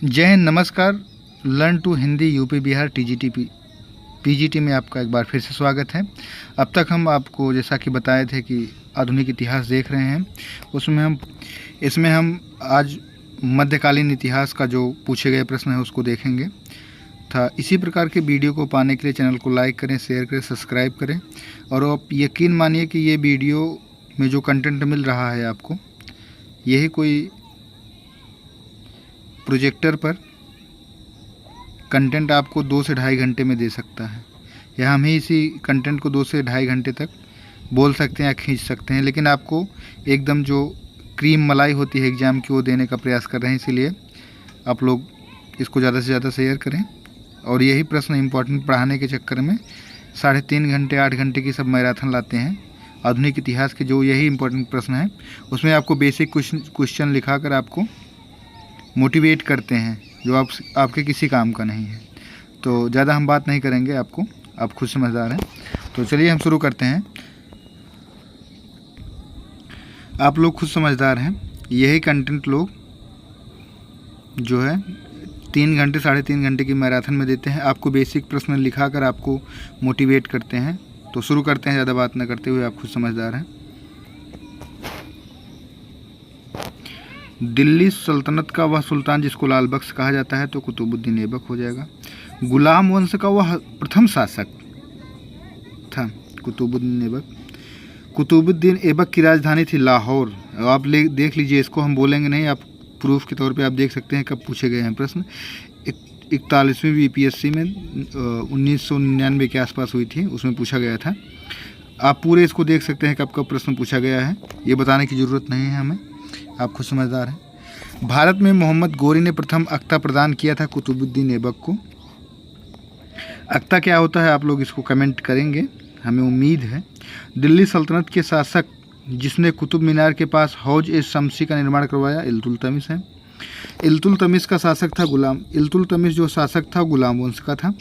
जय हिंद, नमस्कार। Learn to Hindi UP Bihar PGT में आपका एक बार फिर से स्वागत है। अब तक हम आपको जैसा कि बताए थे कि आधुनिक इतिहास देख रहे हैं, इसमें हम आज मध्यकालीन इतिहास का जो पूछे गए प्रश्न है उसको देखेंगे था। इसी प्रकार के वीडियो को पाने के लिए चैनल को लाइक करें, शेयर करें, सब्सक्राइब करें। और आप यकीन मानिए कि ये वीडियो में जो कंटेंट मिल रहा है आपको, यही कोई प्रोजेक्टर पर कंटेंट आपको 2 से ढाई घंटे में दे सकता है, या हम ही इसी कंटेंट को 2 से ढाई घंटे तक बोल सकते हैं या खींच सकते हैं। लेकिन आपको एकदम जो क्रीम मलाई होती है एग्ज़ाम की, वो देने का प्रयास कर रहे हैं। इसीलिए आप लोग इसको ज़्यादा से ज़्यादा शेयर करें। और यही प्रश्न इम्पोर्टेंट पढ़ाने के चक्कर में 3.5 घंटे 8 घंटे की सब मैराथन लाते हैं। आधुनिक इतिहास के जो यही इम्पोर्टेंट प्रश्न है, उसमें आपको बेसिक क्वेश्चन लिखा कर आपको मोटिवेट करते हैं, जो आपके किसी काम का नहीं है। तो ज़्यादा हम बात नहीं करेंगे, आप खुद समझदार हैं। तो चलिए हम शुरू करते हैं। आप लोग खुद समझदार हैं। यही कंटेंट लोग जो है 3 घंटे 3.5 घंटे की मैराथन में देते हैं। आपको बेसिक प्रश्न लिखा कर आपको मोटिवेट करते हैं। तो शुरू करते हैं, ज़्यादा बात न करते हुए। आप खुद समझदार हैं। दिल्ली सल्तनत का वह सुल्तान जिसको लाल बख्श कहा जाता है, तो कुतुबुद्दीन ऐबक हो जाएगा। गुलाम वंश का वह प्रथम शासक था, कुतुबुद्दीन ऐबक। कुतुबुद्दीन ऐबक की राजधानी थी लाहौर। आप देख लीजिए, इसको हम बोलेंगे नहीं, आप प्रूफ के तौर पे आप देख सकते हैं कब पूछे गए हैं प्रश्न। 41वीं बीपीएससी में 1999 के आसपास हुई थी, उसमें पूछा गया था। आप पूरे इसको देख सकते हैं कब कब प्रश्न पूछा गया है, ये बताने की ज़रूरत नहीं है हमें, आप खुद समझदार हैं। भारत में मोहम्मद गोरी ने प्रथम अख्ता प्रदान किया था कुतुबुद्दीन ऐबक को। अख्ता क्या होता है, आप लोग इसको कमेंट करेंगे, हमें उम्मीद है। दिल्ली सल्तनत के शासक जिसने कुतुब मीनार के पास हौज ए शमसी का निर्माण करवाया, इल्तुतमिश है। इल्तुतमिश का शासक था इल्तुतमिश जो शासक था गुलाम वंश का था।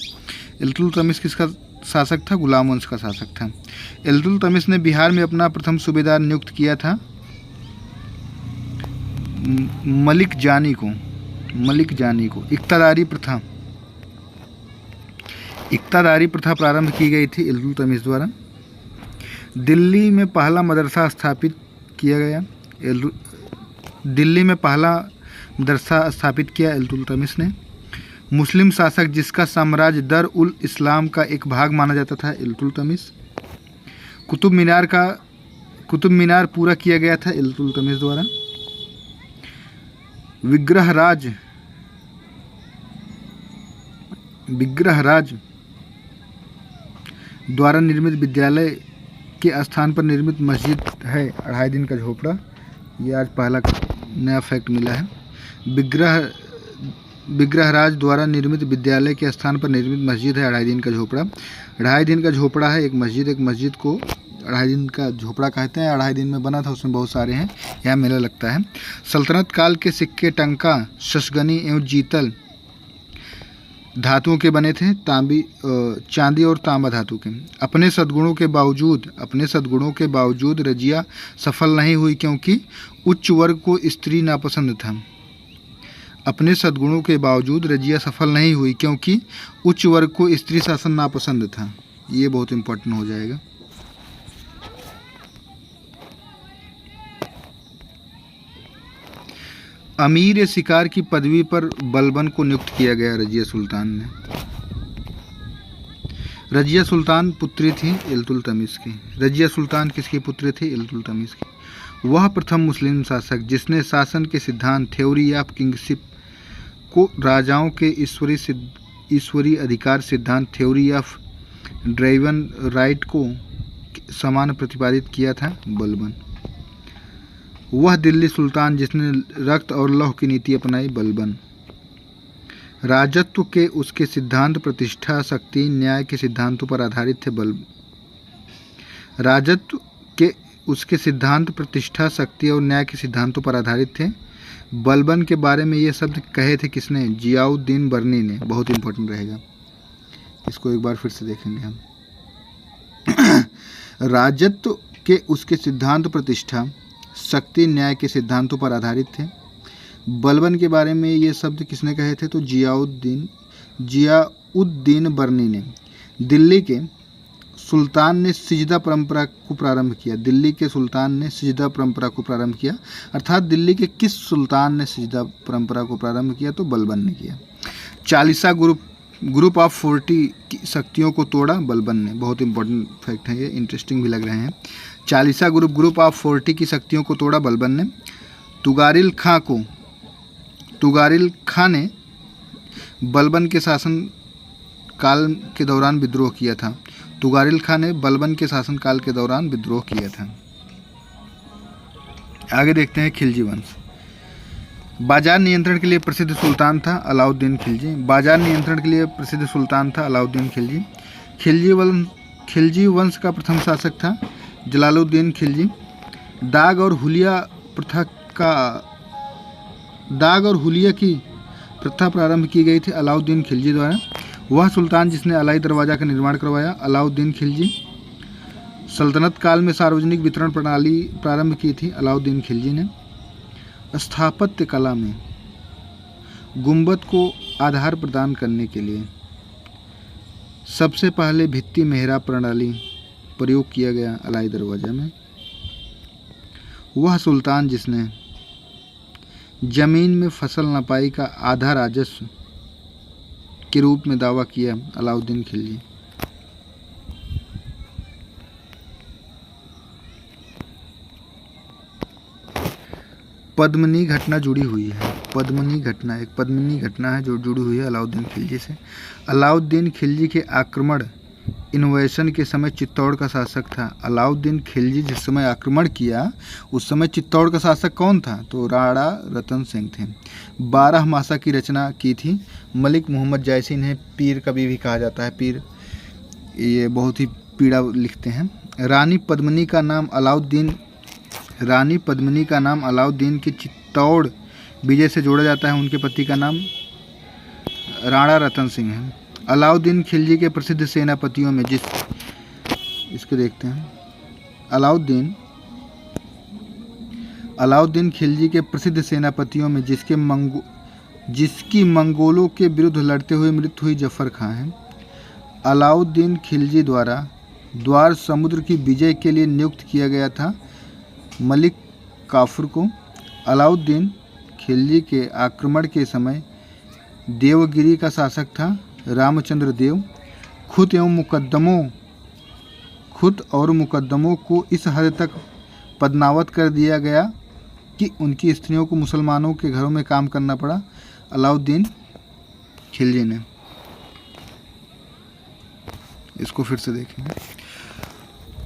इल्तुतमिश किसका शासक था? गुलाम वंश का शासक था। इल्तुतमिश ने बिहार में अपना प्रथम सूबेदार नियुक्त किया था मलिक जानी को। इक्तादारी प्रथा प्रारंभ की गई थी इल्तुतमिश द्वारा। दिल्ली में पहला मदरसा स्थापित किया इल्तुतमिश ने। मुस्लिम शासक जिसका साम्राज्य दर उल इस्लाम का एक भाग माना जाता था, इल्तुतमिश। कुतुब मीनार पूरा किया गया था इल्तुतमिश द्वारा। विग्रहराज द्वारा निर्मित विद्यालय के स्थान पर निर्मित मस्जिद है 2.5 दिन का झोपड़ा। ये आज पहला नया फैक्ट मिला है। विग्रहराज द्वारा निर्मित विद्यालय के स्थान पर निर्मित मस्जिद है 2.5 दिन का झोपड़ा। 2.5 दिन का झोपड़ा है एक मस्जिद को 2.5 दिन का झोपड़ा कहते हैं। 2.5 दिन में बना था, उसमें बहुत सारे हैं, यहाँ मेला लगता है। सल्तनत काल के सिक्के टंका, शशगनी एवं जीतल धातुओं के बने थे, चांदी और तांबा धातु के। अपने सद्गुणों के बावजूद रजिया सफल नहीं हुई क्योंकि उच्च वर्ग को स्त्री नापसंद था। अपने सद्गुणों के बावजूद रजिया सफल नहीं हुई क्योंकि उच्च वर्ग को स्त्री शासन नापसंद था। ये बहुत इंपॉर्टेंट हो जाएगा। अमीर शिकार की पदवी पर बलबन को नियुक्त किया गया रजिया सुल्तान ने। रजिया सुल्तान पुत्री थी इल्तुतमिश की। रजिया सुल्तान किसकी पुत्री थी? इल्तुतमिश की। वह प्रथम मुस्लिम शासक जिसने शासन के सिद्धांत थ्योरी ऑफ किंगशिप को राजाओं के ईश्वरीय अधिकार सिद्धांत थ्योरी ऑफ ड्राइवन राइट को समान प्रतिपादित किया था, बलबन। वह दिल्ली सुल्तान जिसने रक्त और लौह की नीति अपनाई, बलबन। राजत्व के उसके सिद्धांत प्रतिष्ठा, शक्ति, न्याय के सिद्धांतों पर आधारित थे, राजत्व के उसके सिद्धांत प्रतिष्ठा, शक्ति और न्याय के सिद्धांतों पर आधारित थे। बलबन के बारे में ये शब्द कहे थे किसने? जियाउद्दीन बर्नी ने। बहुत इंपॉर्टेंट रहेगा, इसको एक बार फिर से देखेंगे हम। राजत्व के उसके सिद्धांत प्रतिष्ठा, शक्ति, न्याय के सिद्धांतों पर आधारित थे। बलबन के बारे में ये शब्द किसने कहे थे? तो जियाउद्दीन बर्नी ने। दिल्ली के सुल्तान ने सिजदा परंपरा को प्रारंभ किया। दिल्ली के सुल्तान ने सिजदा परंपरा को प्रारंभ किया, अर्थात दिल्ली के किस सुल्तान ने सिजदा परंपरा को प्रारंभ किया? तो बलबन ने किया। चालीसा ग्रुप ऑफ 40 की शक्तियों को तोड़ा बलबन ने। बहुत इंपॉर्टेंट फैक्ट है ये, इंटरेस्टिंग भी लग रहे हैं। चालीसा ग्रुप ऑफ 40 की शक्तियों को तोड़ा बलबन ने। तुगारिल खां ने बलबन के शासन काल के दौरान विद्रोह किया था। तुगारिल खां ने बलबन के शासनकाल के दौरान विद्रोह किया था। आगे देखते हैं खिलजी वंश। बाजार नियंत्रण के लिए प्रसिद्ध सुल्तान था अलाउद्दीन खिलजी। बाजार नियंत्रण के लिए प्रसिद्ध सुल्तान था अलाउद्दीन खिलजी। खिलजी वंश का प्रथम शासक था जलालुद्दीन खिलजी। दाग और हुलिया की प्रथा प्रारंभ की गई थी अलाउद्दीन खिलजी द्वारा। वह सुल्तान जिसने अलाई दरवाज़ा का निर्माण करवाया अलाउद्दीन खिलजी। सल्तनत काल में सार्वजनिक वितरण प्रणाली प्रारंभ की थी अलाउद्दीन खिलजी ने। स्थापत्य कला में गुंबद को आधार प्रदान करने के लिए सबसे पहले भित्ति मेहराब प्रणाली प्रयोग किया गया अलाई दरवाज़ा में। वह सुल्तान जिसने जमीन में फसल नपाई का आधा राजस्व के रूप में दावा किया अलाउद्दीन खिलजी। पद्मिनी घटना जुड़ी हुई है। पद्मिनी घटना है जो जुड़ी हुई है अलाउद्दीन खिलजी से। अलाउद्दीन खिलजी के आक्रमण इन्वेशन के समय चित्तौड़ का शासक था। अलाउद्दीन खिलजी जिस समय आक्रमण किया उस समय चित्तौड़ का शासक कौन था? तो राणा रतन सिंह थे। 12 मासा की रचना की थी मलिक मोहम्मद जायसी। इन्हें पीर कभी भी कहा जाता है। पीर ये बहुत ही पीड़ा लिखते हैं। रानी पद्मिनी का नाम अलाउद्दीन के चित्तौड़ विजय से जोड़ा जाता है। उनके पति का नाम राणा रतन सिंह है। अलाउद्दीन खिलजी के प्रसिद्ध सेनापतियों में इसको देखते हैं। अलाउद्दीन खिलजी के प्रसिद्ध सेनापतियों में जिसकी मंगोलों के विरुद्ध लड़ते हुए मृत्यु हुई जफर खां है। अलाउद्दीन खिलजी द्वारा द्वार समुद्र की विजय के लिए नियुक्त किया गया था मलिक काफूर को। अलाउद्दीन खिलजी के आक्रमण के समय देवगिरी का शासक था रामचंद्र देव। खुद और मुकद्दमों को इस हद तक पदनावत कर दिया गया कि उनकी स्त्रियों को मुसलमानों के घरों में काम करना पड़ा अलाउद्दीन खिलजी ने। इसको फिर से देखेंगे।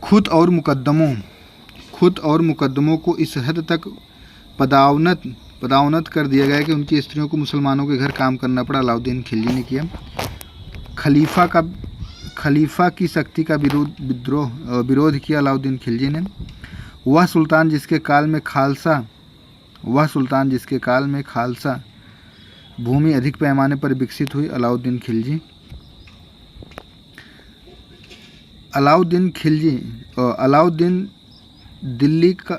खुद और मुकद्दमों को इस हद तक पदावनत कर दिया गया कि उनकी स्त्रियों को मुसलमानों के घर काम करना पड़ा अलाउद्दीन खिलजी ने किया। खलीफा की शक्ति का विरोध किया अलाउद्दीन खिलजी ने। वह सुल्तान जिसके काल में खालसा भूमि अधिक पैमाने पर विकसित हुई अलाउद्दीन खिलजी। अलाउद्दीन दिल्ली का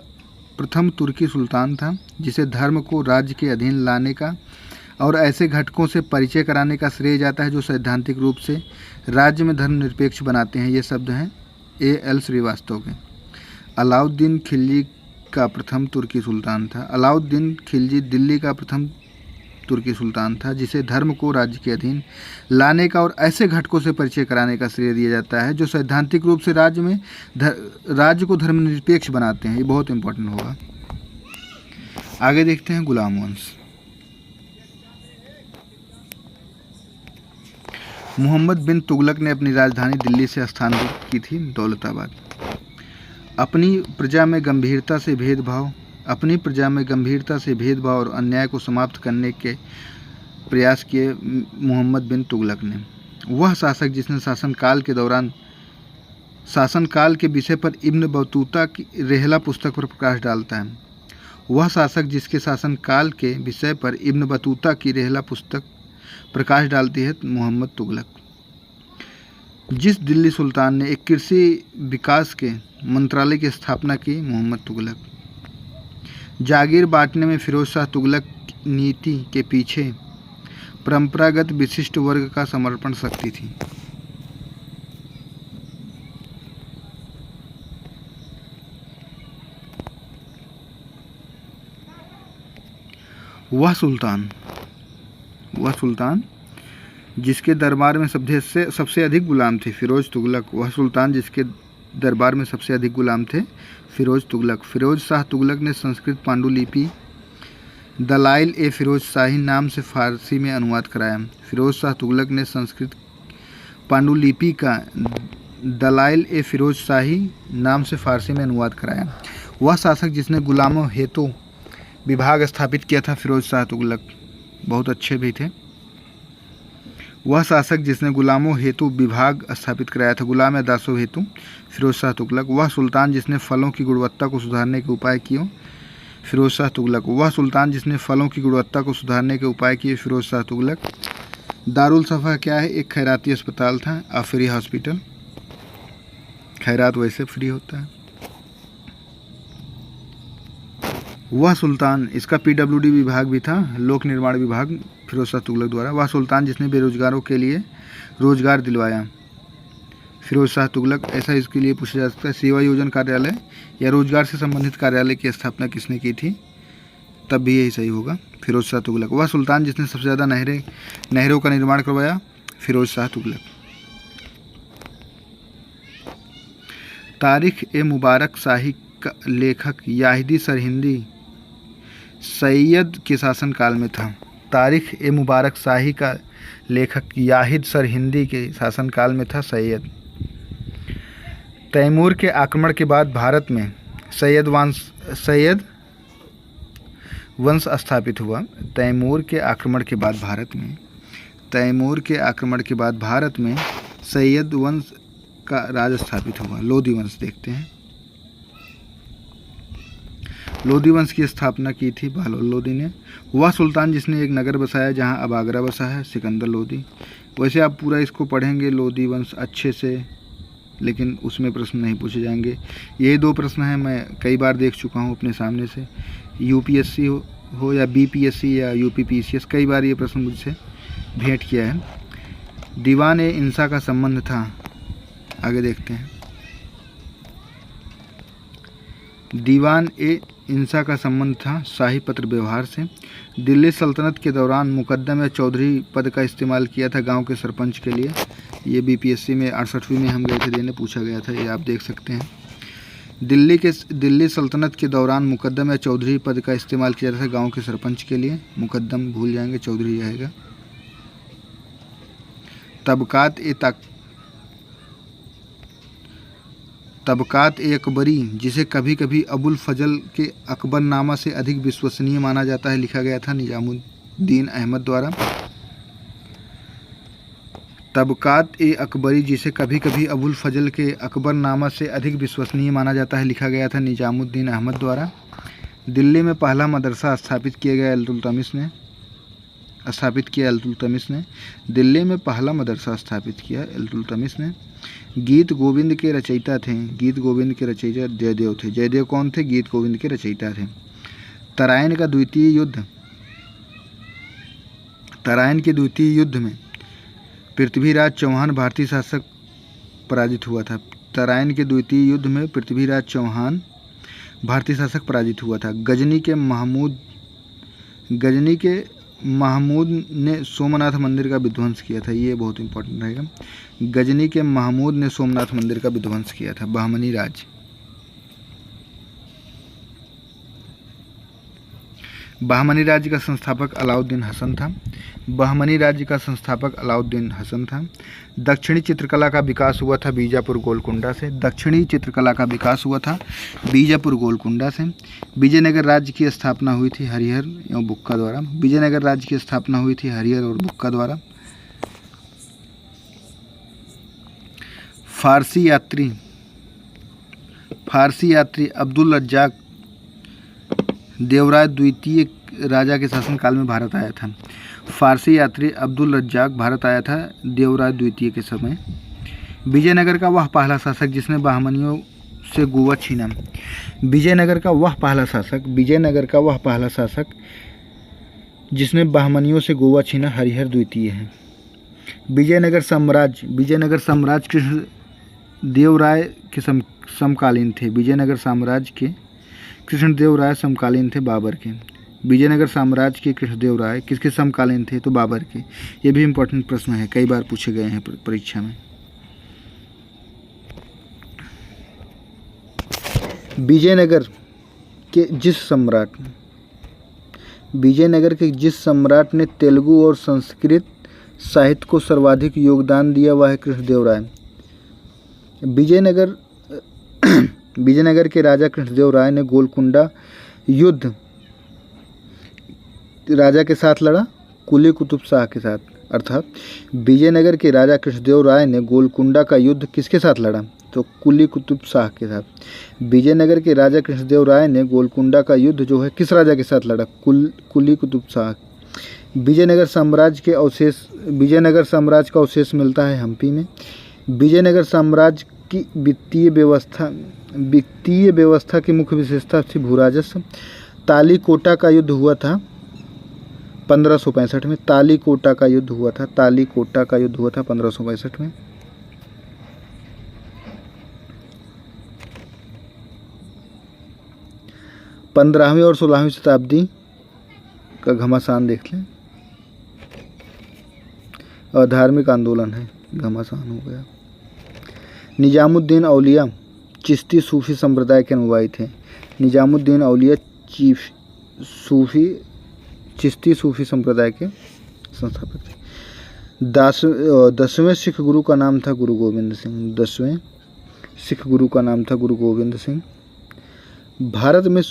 प्रथम तुर्की सुल्तान था जिसे धर्म को राज्य के अधीन लाने का और ऐसे घटकों से परिचय कराने का श्रेय जाता है जो सैद्धांतिक रूप से राज्य में धर्मनिरपेक्ष बनाते हैं। ये शब्द हैं A.L. श्रीवास्तव के। अलाउद्दीन खिलजी का प्रथम तुर्की सुल्तान था। अलाउद्दीन खिलजी दिल्ली का प्रथम तुर्की सुल्तान था जिसे धर्म को राज्य के अधीन लाने का और ऐसे घटकों से परिचय कराने का श्रेय दिया जाता है जो सैद्धांतिक रूप से राज्य को धर्मनिरपेक्ष बनाते हैं। ये बहुत इंपॉर्टेंट होगा। आगे देखते हैं गुलाम वंश। मोहम्मद बिन तुगलक ने अपनी राजधानी दिल्ली से स्थानांतरित की थी दौलताबाद। अपनी प्रजा में गंभीरता से भेदभाव और अन्याय को समाप्त करने के प्रयास किए मोहम्मद बिन तुगलक ने। वह शासक जिसने शासनकाल के विषय पर इब्न बतूता की रेहला पुस्तक पर प्रकाश डालता है। वह शासक जिसके शासनकाल के विषय पर इब्न बतूता की रेहला पुस्तक प्रकाश डालती है मोहम्मद तुगलक। जिस दिल्ली सुल्तान ने एक कृषि विकास के मंत्रालय की स्थापना की मोहम्मद तुगलक। जागीर बांटने में फिरोज शाह तुगलक नीति के पीछे परंपरागत विशिष्ट वर्ग का समर्पण शक्ति थी। वह सुल्तान जिसके दरबार में सबसे अधिक गुलाम थे फिरोज तुगलक। वह सुल्तान जिसके दरबार में सबसे अधिक गुलाम थे फिरोज तुगलक। फिरोज शाह तुगलक ने संस्कृत पांडुलिपि दलाइल ए फिरोज शाही नाम से फारसी में अनुवाद कराया। फिरोज शाह तुगलक ने संस्कृत पांडुलिपि का दलाइल ए फिरोज शाही नाम से फारसी में अनुवाद कराया। वह शासक जिसने गुलामों हेतु विभाग स्थापित किया था फिरोज शाह तुगलक, बहुत अच्छे भी थे। वह शासक जिसने गुलामों हेतु विभाग स्थापित कराया था, गुलाम या दासों हेतु, फिरोज शाह तुगलक। वह सुल्तान जिसने फलों की गुणवत्ता को सुधारने के उपाय किए, फिरोज शाह तुगलक। वह सुल्तान जिसने फलों की गुणवत्ता को सुधारने के उपाय किए, फिरोज शाह तुगलक। दारुल सफ़ा क्या है? एक खैराती अस्पताल था, अ फ्री हॉस्पिटल। खैरात वैसे फ्री होता है। वह सुल्तान, इसका PWD विभाग भी था, लोक निर्माण विभाग, फिरोज शाह तुगलक द्वारा। वह सुल्तान जिसने बेरोजगारों के लिए रोजगार दिलवाया, फिरोज शाह तुगलक। ऐसा इसके लिए पूछा जा सकता है। सेवा योजन कार्यालय या रोजगार से संबंधित कार्यालय की स्थापना किसने की थी? तब भी यही सही होगा, फिरोज शाह तुगलक। वह सुल्तान जिसने सबसे ज़्यादा नहरों का निर्माण करवाया, फिरोज शाह तुगलक। तारीख ए मुबारक शाही का लेखक याहिदी सरहिंदी सैयद के शासनकाल में था। तारीख ए मुबारक शाही का लेखक याहिद सरहिंदी के शासनकाल में था सैयद। तैमूर के आक्रमण के बाद भारत में सैयद वंश स्थापित हुआ। तैमूर के आक्रमण के बाद भारत में सैयद वंश का राज स्थापित हुआ। लोधी वंश देखते हैं। लोधी वंश की स्थापना की थी बहलोल लोधी ने। वह सुल्तान जिसने एक नगर बसाया जहां अब आगरा बसा है, सिकंदर लोधी। वैसे आप पूरा इसको पढ़ेंगे लोधी वंश अच्छे से, लेकिन उसमें प्रश्न नहीं पूछे जाएंगे। ये 2 प्रश्न हैं, मैं कई बार देख चुका हूँ अपने सामने से। UPSC हो या BPSC या UPPCS, कई बार ये प्रश्न मुझसे भेंट किया है। दीवान ए इंसा का संबंध था, आगे देखते हैं। दीवान ए इंसा का संबंध था शाही पत्र व्यवहार से। दिल्ली सल्तनत के दौरान मुकद्दम या चौधरी पद का इस्तेमाल किया था गांव के सरपंच के लिए। ये BPSC में 68वीं में हम गए थे देने, पूछा गया था, ये आप देख सकते हैं। दिल्ली सल्तनत के दौरान मुकद्दम या चौधरी पद का इस्तेमाल किया था गांव के सरपंच के लिए। मुकद्दम भूल जाएंगे, चौधरी आएगा। तबकात ए अकबरी, जिसे कभी कभी अबुल फजल के अकबरनामा से अधिक विश्वसनीय माना जाता है, लिखा गया था निजामुद्दीन अहमद द्वारा। तबकात ए अकबरी, जिसे कभी कभी अबुल फजल के अकबरनामा से अधिक विश्वसनीय माना जाता है, लिखा गया था निजामुद्दीन अहमद द्वारा। दिल्ली में पहला मदरसा स्थापित किया गया अल्तुतमिश ने। दिल्ली में पहला मदरसा स्थापित किया अल्तुतमिश ने। गीत गोविंद के रचयिता थे, गीत गोविंद के रचयिता जयदेव थे। जयदेव कौन थे? गीत गोविंद के रचयिता थे। तराइन के द्वितीय युद्ध में पृथ्वीराज चौहान भारतीय शासक पराजित हुआ था। तराइन के द्वितीय युद्ध में पृथ्वीराज चौहान भारतीय शासक पराजित हुआ था। गजनी के महमूद ने सोमनाथ मंदिर का विध्वंस किया था। ये बहुत इंपॉर्टेंट रहेगा। गजनी के महमूद ने सोमनाथ मंदिर का विध्वंस किया था। बहमनी राज्य का संस्थापक अलाउद्दीन हसन था। दक्षिणी चित्रकला का विकास हुआ था बीजापुर गोलकुंडा से। विजयनगर राज्य की स्थापना हुई थी हरिहर एवं बुक्का द्वारा। फारसी यात्री अब्दुल रज्जाक देवराय द्वितीय राजा के शासनकाल में भारत आया था। फारसी यात्री अब्दुल रज्जाक भारत आया था देवराय द्वितीय के समय। विजयनगर का वह पहला शासक जिसने बहमनियों से गोवा छीना। विजयनगर का वह पहला शासक जिसने बहमनियों से गोवा छीना हरिहर द्वितीय है। विजयनगर साम्राज्य कृष्णदेवराय के समकालीन थे। विजयनगर साम्राज्य के कृष्णदेवराय समकालीन थे बाबर के। विजयनगर साम्राज्य के कृष्णदेवराय किसके समकालीन थे? तो बाबर के। ये भी इम्पोर्टेंट प्रश्न है, कई बार पूछे गए हैं परीक्षा में। विजयनगर के जिस सम्राट ने तेलुगु और संस्कृत साहित्य को सर्वाधिक योगदान दिया वह है कृष्णदेवराय। विजयनगर के राजा कृष्णदेवराय ने गोलकुंडा युद्ध राजा के साथ लड़ा, कुली कुतुब शाह के साथ। अर्थात विजयनगर के राजा कृष्णदेवराय ने गोलकुंडा का युद्ध किसके साथ लड़ा? तो कुली कुतुब शाह के साथ। विजयनगर के राजा कृष्णदेवराय ने गोलकुंडा का युद्ध जो है किस राजा के साथ लड़ा? कुली कुतुब शाह। विजयनगर साम्राज्य का अवशेष मिलता है हम्पी में। विजयनगर साम्राज्य की वित्तीय व्यवस्था की मुख्य विशेषता थी भूराजस्व। तालीकोटा का युद्ध हुआ था 1565 में। तालीकोटा का युद्ध हुआ था 1565 में। पंद्रहवीं और 16वीं शताब्दी का घमासान देख लें। धार्मिक आंदोलन है, घमासान हो गया। निजामुद्दीन औलिया चिश्ती सूफी संप्रदाय के अनुयायी थे। निजामुद्दीन औलिया चिश्ती सूफी संप्रदाय के संस्थापक थे। 10वें सिख गुरु का नाम था गुरु गोविंद सिंह। 10वें सिख गुरु का नाम था गुरु गोविंद सिंह। भारत में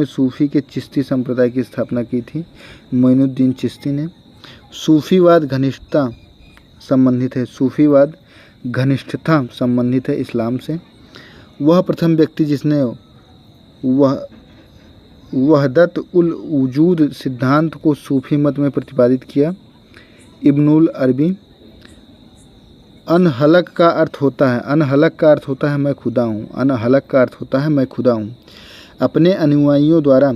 सूफी के चिश्ती संप्रदाय की स्थापना की थी मोइनुद्दीन चिश्ती ने। सूफीवाद घनिष्ठता संबंधित है इस्लाम से। वह प्रथम व्यक्ति जिसने वहदत उल वजूद सिद्धांत को सूफी मत में प्रतिपादित किया। इब्नुल अरबी। अनहलक का अर्थ होता है मैं खुदा हूँ। अपने अनुयायियों द्वारा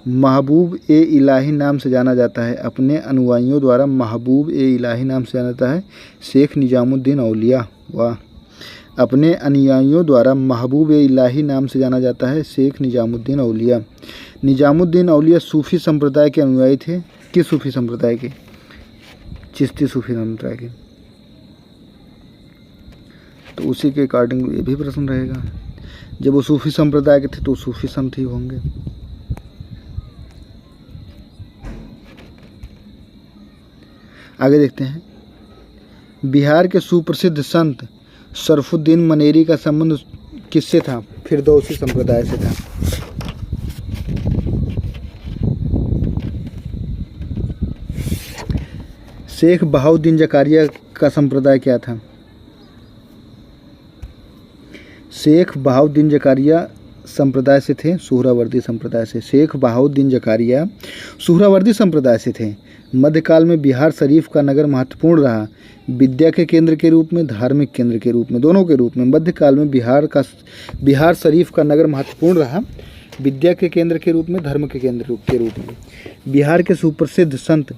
महबूब ए इलाही नाम से जाना जाता है। शेख निजामुद्दीन औलिया। वाह। अपने अनुयायियों द्वारा महबूब ए इलाही नाम से जाना जाता है शेख निजामुद्दीन औलिया। निजामुद्दीन औलिया सूफी संप्रदाय के अनुयायी थे। किस सूफी संप्रदाय के? चिश्ती सूफी संप्रदाय के। तो उसी के अकॉर्डिंग ये भी प्रश्न रहेगा। जब वो सूफी संप्रदाय के थे तो सूफी संत ही होंगे। आगे देखते हैं। बिहार के सुप्रसिद्ध संत शरफुद्दीन मनेरी का संबंध किससे था? फिरदौसी संप्रदाय से था। शेख बहाउद्दीन जकारिया का संप्रदाय क्या था? शेख बहाउद्दीन जकारिया संप्रदाय से थे सुहरावर्दी संप्रदाय से। शेख बहाउद्दीन जकारिया सुहरावर्दी संप्रदाय से थे। मध्यकाल में बिहार शरीफ का नगर महत्वपूर्ण रहा, विद्या के केंद्र के रूप में, धार्मिक केंद्र के रूप में, दोनों के रूप में। मध्यकाल में बिहार शरीफ का नगर महत्वपूर्ण रहा, विद्या के केंद्र के रूप में, धर्म के केंद्र के रूप में। बिहार के सुप्रसिद्ध संत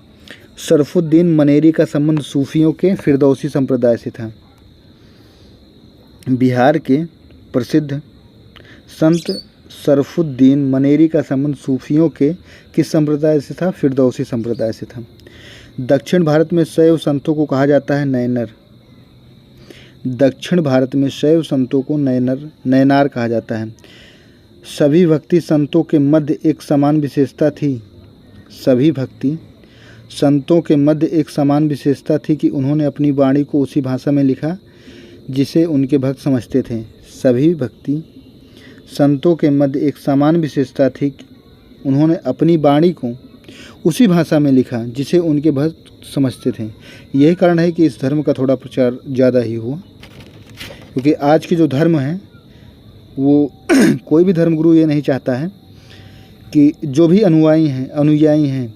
शरफुद्दीन मनेरी का संबंध सूफियों के फिरदौसी संप्रदाय से था। बिहार के प्रसिद्ध संत शरफुद्दीन मनेरी का संबंध सूफियों के किस संप्रदाय से था? फिरदौसी संप्रदाय से था। दक्षिण भारत में शैव संतों को कहा जाता है नयनर। दक्षिण भारत में शैव संतों को नयनार कहा जाता है। सभी भक्ति संतों के मध्य एक समान विशेषता थी कि उन्होंने अपनी वाणी को उसी भाषा में लिखा जिसे उनके भक्त समझते थे। सभी भक्ति संतों के मध्य एक समान विशेषता थी कि उन्होंने अपनी वाणी को उसी भाषा में लिखा जिसे उनके भक्त समझते थे। यही कारण है कि इस धर्म का थोड़ा प्रचार ज़्यादा ही हुआ, क्योंकि आज के जो धर्म हैं वो कोई भी धर्मगुरु ये नहीं चाहता है कि जो भी अनुयायी हैं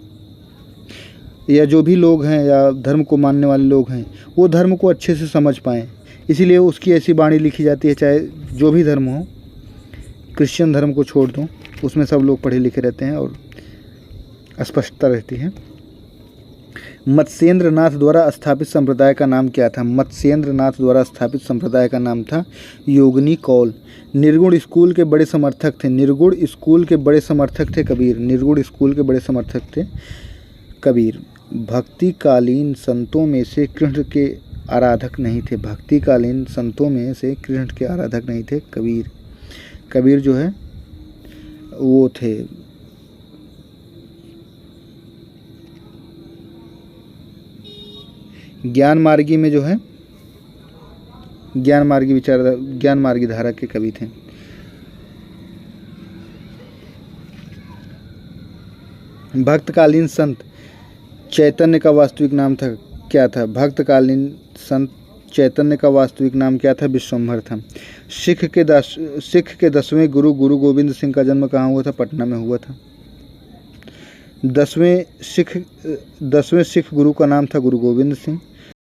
या जो भी लोग हैं या धर्म को मानने वाले लोग हैं वो धर्म को अच्छे से समझ पाएँ इसीलिए उसकी ऐसी वाणी लिखी जाती है, चाहे जो भी धर्म हो, क्रिश्चियन धर्म को छोड़ दो, उसमें सब लोग पढ़े लिखे रहते हैं और स्पष्टता रहती है। मत्स्येंद्र नाथ द्वारा स्थापित संप्रदाय का नाम क्या था? मत्स्येंद्र नाथ द्वारा स्थापित संप्रदाय का नाम था योगिनी कौल। निर्गुण स्कूल के बड़े समर्थक थे, निर्गुण स्कूल के बड़े समर्थक थे कबीर, निर्गुण स्कूल के बड़े समर्थक थे कबीर। भक्तिकालीन संतों में से कृष्ण के आराधक नहीं थे, भक्तिकालीन संतों में से कृष्ण के आराधक नहीं थे कबीर। कबीर जो है वो थे ज्ञान मार्गी में, जो है ज्ञान मार्गी विचारधारा, ज्ञान मार्गी धारा के कवि थे। भक्तकालीन संत चैतन्य का वास्तविक नाम था, क्या था? भक्तकालीन संत चैतन्य का वास्तविक नाम क्या था? विश्वम्भर था। सिख के 10वें गुरु गुरु गोविंद सिंह का जन्म कहाँ हुआ था? पटना में हुआ था। 10वें सिख गुरु का नाम था गुरु गोविंद सिंह।